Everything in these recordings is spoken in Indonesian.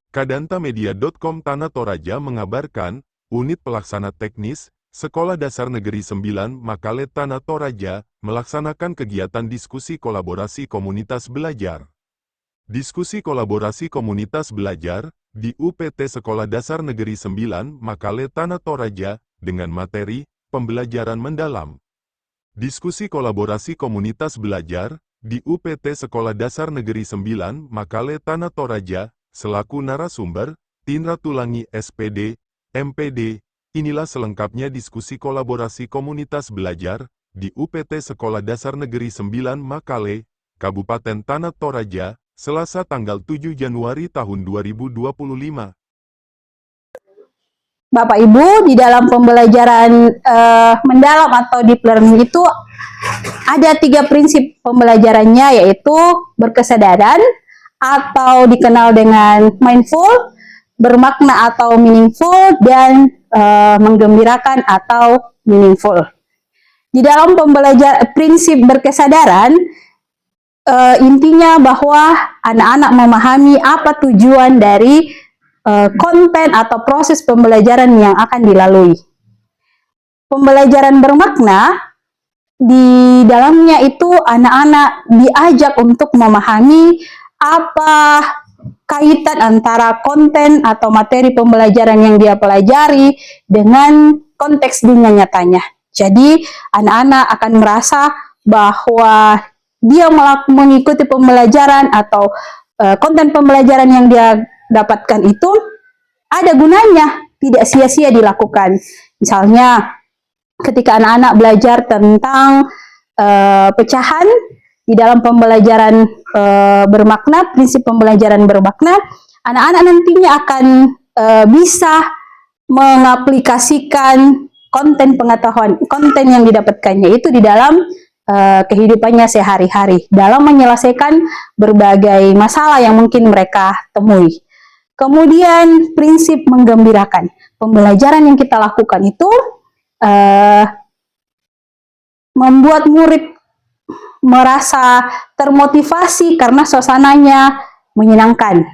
Kadantamedia.com Tanah Toraja mengabarkan, Unit Pelaksana Teknis, Sekolah Dasar Negeri 9 Makale Tanah Toraja, melaksanakan kegiatan diskusi kolaborasi komunitas belajar. Diskusi kolaborasi komunitas belajar, di UPT Sekolah Dasar Negeri 9 Makale Tanah Toraja, dengan materi, pembelajaran mendalam. Diskusi kolaborasi komunitas belajar, di UPT Sekolah Dasar Negeri 9 Makale Tanah Toraja, selaku narasumber, Tindra Tulangi SPD, MPD, inilah selengkapnya diskusi kolaborasi komunitas belajar, di UPT Sekolah Dasar Negeri 9 Makale, Kabupaten Tanah Toraja, Selasa tanggal 7 Januari tahun 2025. Bapak Ibu, di dalam pembelajaran mendalam atau deep learning itu ada 3 prinsip pembelajarannya, yaitu berkesadaran atau dikenal dengan mindful, bermakna atau meaningful, dan menggembirakan atau meaningful. Di dalam pembelajaran prinsip berkesadaran, intinya bahwa anak-anak memahami apa tujuan dari konten atau proses pembelajaran yang akan dilalui. Pembelajaran bermakna, di dalamnya itu anak-anak diajak untuk memahami apa kaitan antara konten atau materi pembelajaran yang dia pelajari dengan konteks dunia nyatanya. Jadi, anak-anak akan merasa bahwa dia mengikuti pembelajaran atau konten pembelajaran yang dia dapatkan itu ada gunanya, tidak sia-sia dilakukan. Misalnya, ketika anak-anak belajar tentang pecahan di dalam pembelajaran bermakna, prinsip pembelajaran bermakna, anak-anak nantinya akan bisa mengaplikasikan konten pengetahuan, konten yang didapatkannya itu di dalam kehidupannya sehari-hari, dalam menyelesaikan berbagai masalah yang mungkin mereka temui. Kemudian prinsip menggembirakan. Pembelajaran yang kita lakukan itu membuat murid merasa termotivasi karena suasananya menyenangkan.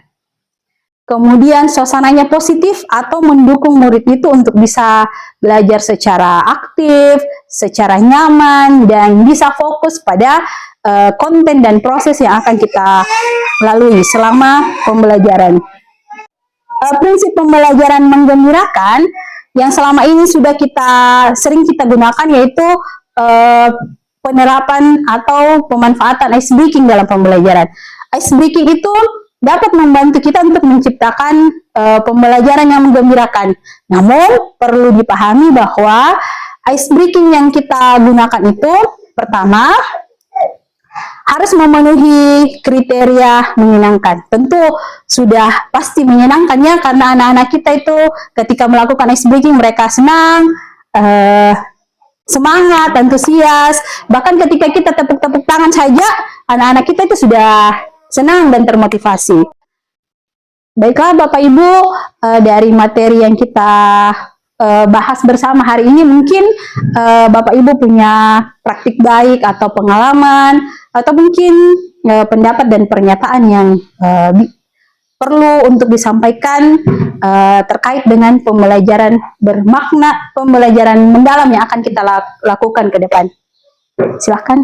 Kemudian suasananya positif atau mendukung murid itu untuk bisa belajar secara aktif, secara nyaman, dan bisa fokus pada konten dan proses yang akan kita lalui selama pembelajaran. Prinsip pembelajaran menggembirakan yang selama ini sudah sering kita gunakan, yaitu penerapan atau pemanfaatan ice breaking dalam pembelajaran. Ice breaking itu dapat membantu kita untuk menciptakan pembelajaran yang menggembirakan. Namun perlu dipahami bahwa ice breaking yang kita gunakan itu pertama harus memenuhi kriteria menyenangkan. Tentu sudah pasti menyenangkannya karena anak-anak kita itu ketika melakukan ice breaking mereka senang, semangat, antusias. Bahkan ketika kita tepuk-tepuk tangan saja, anak-anak kita itu sudah senang dan termotivasi. Baiklah Bapak Ibu, dari materi yang kita bahas bersama hari ini, mungkin Bapak Ibu punya praktik baik atau pengalaman, atau mungkin pendapat dan pernyataan yang perlu untuk disampaikan terkait dengan pembelajaran bermakna, pembelajaran mendalam yang akan kita lakukan ke depan. Silahkan.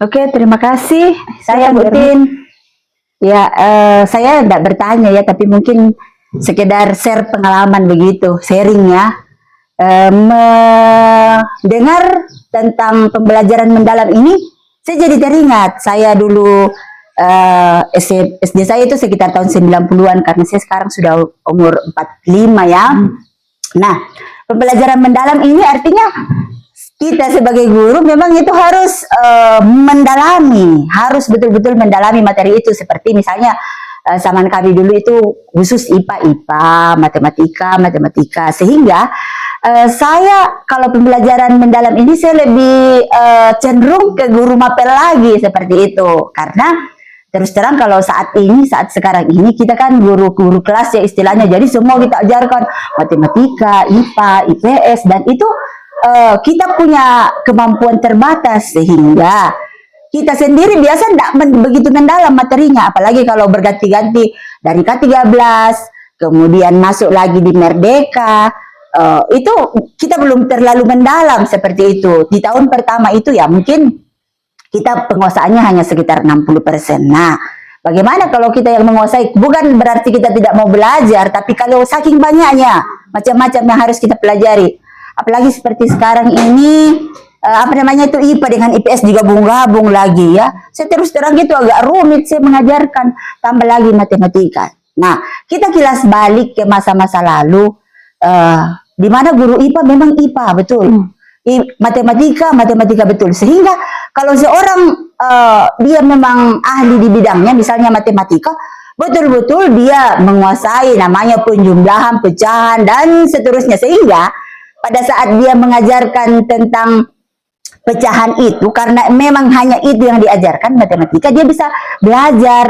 Oke, terima kasih. Saya Butin. Ya, saya tidak bertanya ya, tapi mungkin sekedar share pengalaman begitu, sharing ya. Mendengar tentang pembelajaran mendalam ini, saya jadi teringat. Saya dulu SD saya itu sekitar tahun 90-an, karena saya sekarang sudah umur 45 ya. Nah, pembelajaran mendalam ini artinya kita sebagai guru memang itu harus mendalami, harus betul-betul mendalami materi itu. Seperti misalnya zaman kami dulu itu khusus IPA, matematika, sehingga saya kalau pembelajaran mendalam ini saya lebih cenderung ke guru mapel lagi seperti itu. Karena terus terang kalau saat sekarang ini kita kan guru kelas ya istilahnya, jadi semua kita ajarkan matematika, IPA, IPS, dan itu kita punya kemampuan terbatas, sehingga kita sendiri biasa tidak begitu mendalam materinya, apalagi kalau berganti-ganti dari K13, kemudian masuk lagi di Merdeka, itu kita belum terlalu mendalam seperti itu. Di tahun pertama itu ya mungkin kita penguasaannya hanya sekitar 60%. Nah, bagaimana kalau kita yang menguasai? Bukan berarti kita tidak mau belajar, tapi kalau saking banyaknya macam-macam yang harus kita pelajari. Apalagi seperti sekarang ini, apa namanya itu IPA dengan IPS digabung-gabung lagi ya. Saya terus terang gitu agak rumit saya mengajarkan, tambah lagi matematika. Nah, kita kilas balik ke masa-masa lalu, di mana guru IPA memang IPA betul, matematika betul. Sehingga kalau seorang dia memang ahli di bidangnya, misalnya matematika, betul-betul dia menguasai namanya penjumlahan, pecahan dan seterusnya. Sehingga pada saat dia mengajarkan tentang pecahan itu, karena memang hanya itu yang diajarkan matematika, dia bisa belajar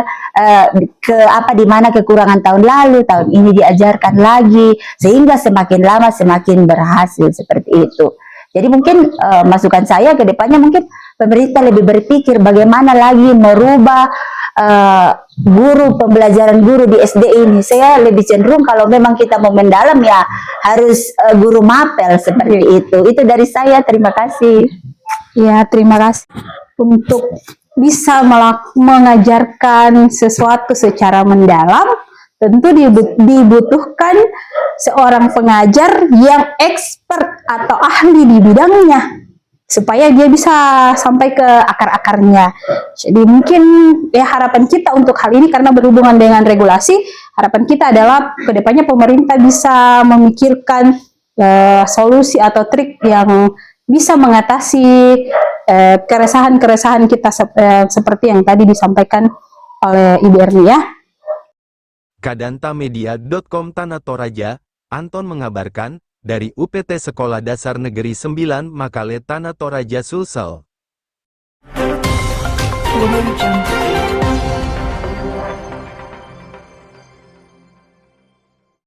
ke apa di mana kekurangan tahun lalu, tahun ini diajarkan lagi, sehingga semakin lama semakin berhasil seperti itu. Jadi mungkin masukan saya ke depannya, mungkin pemerintah lebih berpikir bagaimana lagi merubah guru, pembelajaran guru di SD ini. Saya lebih cenderung kalau memang kita mau mendalam ya harus guru mapel seperti itu. Itu dari saya, terima kasih. Ya, terima kasih. Untuk bisa mengajarkan sesuatu secara mendalam, tentu dibutuhkan seorang pengajar yang expert atau ahli di bidangnya, supaya dia bisa sampai ke akar-akarnya. Jadi mungkin ya harapan kita untuk hal ini, karena berhubungan dengan regulasi, harapan kita adalah kedepannya pemerintah bisa memikirkan solusi atau trik yang bisa mengatasi keresahan-keresahan kita seperti yang tadi disampaikan oleh Ibu Erni ya. Kadantamedia.com Tanah Toraja, Anton mengabarkan, dari UPT Sekolah Dasar Negeri 9 Makale Tanah Toraja Sulsel.